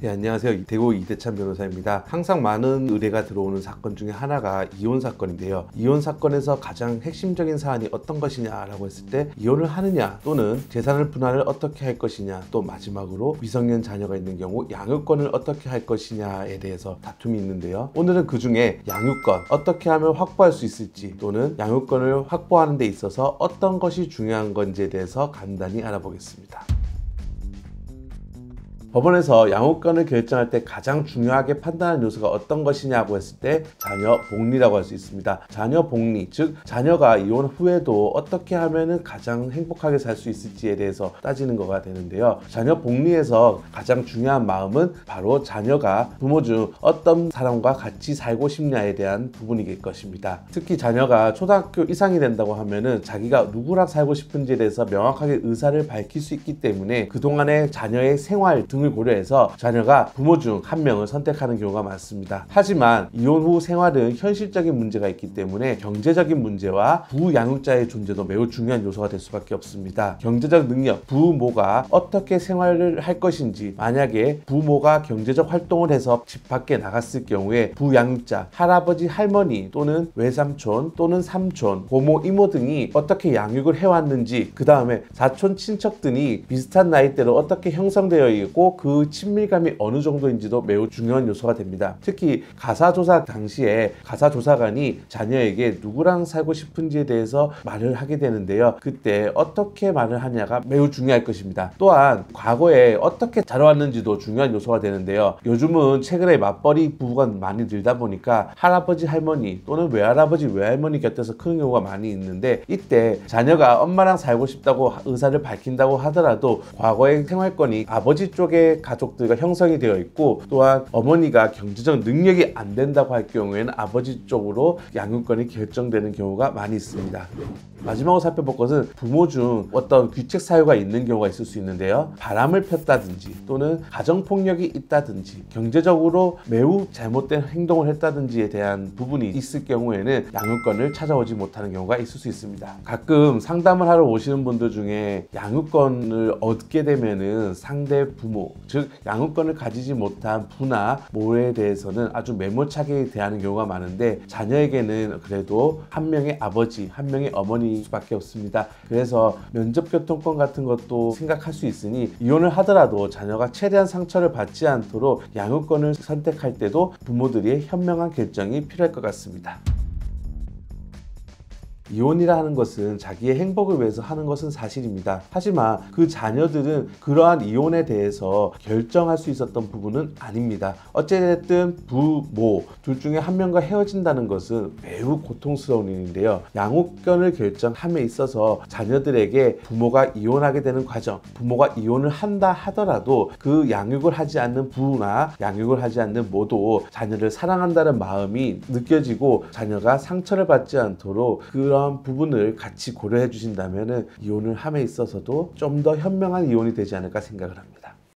네, 안녕하세요. 대구 이대찬 변호사입니다. 항상 많은 의뢰가 들어오는 사건 중에 하나가 이혼 사건인데요. 이혼 사건에서 가장 핵심적인 사안이 어떤 것이냐라고 했을 때 이혼을 하느냐 또는 재산을 분할을 어떻게 할 것이냐, 또 마지막으로 미성년 자녀가 있는 경우 양육권을 어떻게 할 것이냐에 대해서 다툼이 있는데요. 오늘은 그 중에 양육권 어떻게 하면 확보할 수 있을지, 또는 양육권을 확보하는 데 있어서 어떤 것이 중요한 건지에 대해서 간단히 알아보겠습니다. 법원에서 양육권을 결정할 때 가장 중요하게 판단하는 요소가 어떤 것이냐고 했을 때 자녀 복리라고 할 수 있습니다. 자녀 복리, 즉 자녀가 이혼 후에도 어떻게 하면 가장 행복하게 살 수 있을지에 대해서 따지는 거가 되는데요. 자녀 복리에서 가장 중요한 마음은 바로 자녀가 부모 중 어떤 사람과 같이 살고 싶냐에 대한 부분이길 것입니다. 특히 자녀가 초등학교 이상이 된다고 하면은 자기가 누구랑 살고 싶은지에 대해서 명확하게 의사를 밝힐 수 있기 때문에 그동안의 자녀의 생활 등을 고려해서 자녀가 부모 중 한 명을 선택하는 경우가 많습니다. 하지만 이혼 후 생활은 현실적인 문제가 있기 때문에 경제적인 문제와 부양육자의 존재도 매우 중요한 요소가 될 수밖에 없습니다. 경제적 능력, 부모가 어떻게 생활을 할 것인지, 만약에 부모가 경제적 활동을 해서 집 밖에 나갔을 경우에 부양육자, 할아버지, 할머니 또는 외삼촌 또는 삼촌, 고모, 이모 등이 어떻게 양육을 해왔는지, 그 다음에 사촌, 친척 등이 비슷한 나이대로 어떻게 형성되어 있고 그 친밀감이 어느 정도인지도 매우 중요한 요소가 됩니다. 특히 가사조사 당시에 가사조사관이 자녀에게 누구랑 살고 싶은지에 대해서 말을 하게 되는데요. 그때 어떻게 말을 하냐가 매우 중요할 것입니다. 또한 과거에 어떻게 자라왔는지도 중요한 요소가 되는데요. 요즘은 최근에 맞벌이 부부가 많이 늘다 보니까 할아버지, 할머니 또는 외할아버지, 외할머니 곁에서 크는 경우가 많이 있는데, 이때 자녀가 엄마랑 살고 싶다고 의사를 밝힌다고 하더라도 과거의 생활권이 아버지 쪽의 가족들과 형성이 되어 있고, 또한 어머니가 경제적 능력이 안 된다고 할 경우에는 아버지 쪽으로 양육권이 결정되는 경우가 많이 있습니다. 마지막으로 살펴볼 것은 부모 중 어떤 규칙 사유가 있는 경우가 있을 수 있는데요. 바람을 폈다든지 또는 가정폭력이 있다든지 경제적으로 매우 잘못된 행동을 했다든지에 대한 부분이 있을 경우에는 양육권을 찾아오지 못하는 경우가 있을 수 있습니다. 가끔 상담을 하러 오시는 분들 중에 양육권을 얻게 되면은 상대 부모, 즉 양육권을 가지지 못한 부나 모에 대해서는 아주 매몰차게 대하는 경우가 많은데, 자녀에게는 그래도 한 명의 아버지, 한 명의 어머니 수밖에 없습니다. 그래서 면접교통권 같은 것도 생각할 수 있으니 이혼을 하더라도 자녀가 최대한 상처를 받지 않도록 양육권을 선택할 때도 부모들의 현명한 결정이 필요할 것 같습니다. 이혼이라 하는 것은 자기의 행복을 위해서 하는 것은 사실입니다. 하지만 그 자녀들은 그러한 이혼에 대해서 결정할 수 있었던 부분은 아닙니다. 어쨌든 부모 둘 중에 한 명과 헤어진다는 것은 매우 고통스러운 일인데요. 양육권을 결정함에 있어서 자녀들에게 부모가 이혼하게 되는 과정, 부모가 이혼을 한다 하더라도 그 양육을 하지 않는 부나 양육을 하지 않는 모도 자녀를 사랑한다는 마음이 느껴지고 자녀가 상처를 받지 않도록 그런 부분을 같이 고려해 주신다면 이혼을 함에 있어서도 좀 더 현명한 이혼이 되지 않을까 생각을 합니다.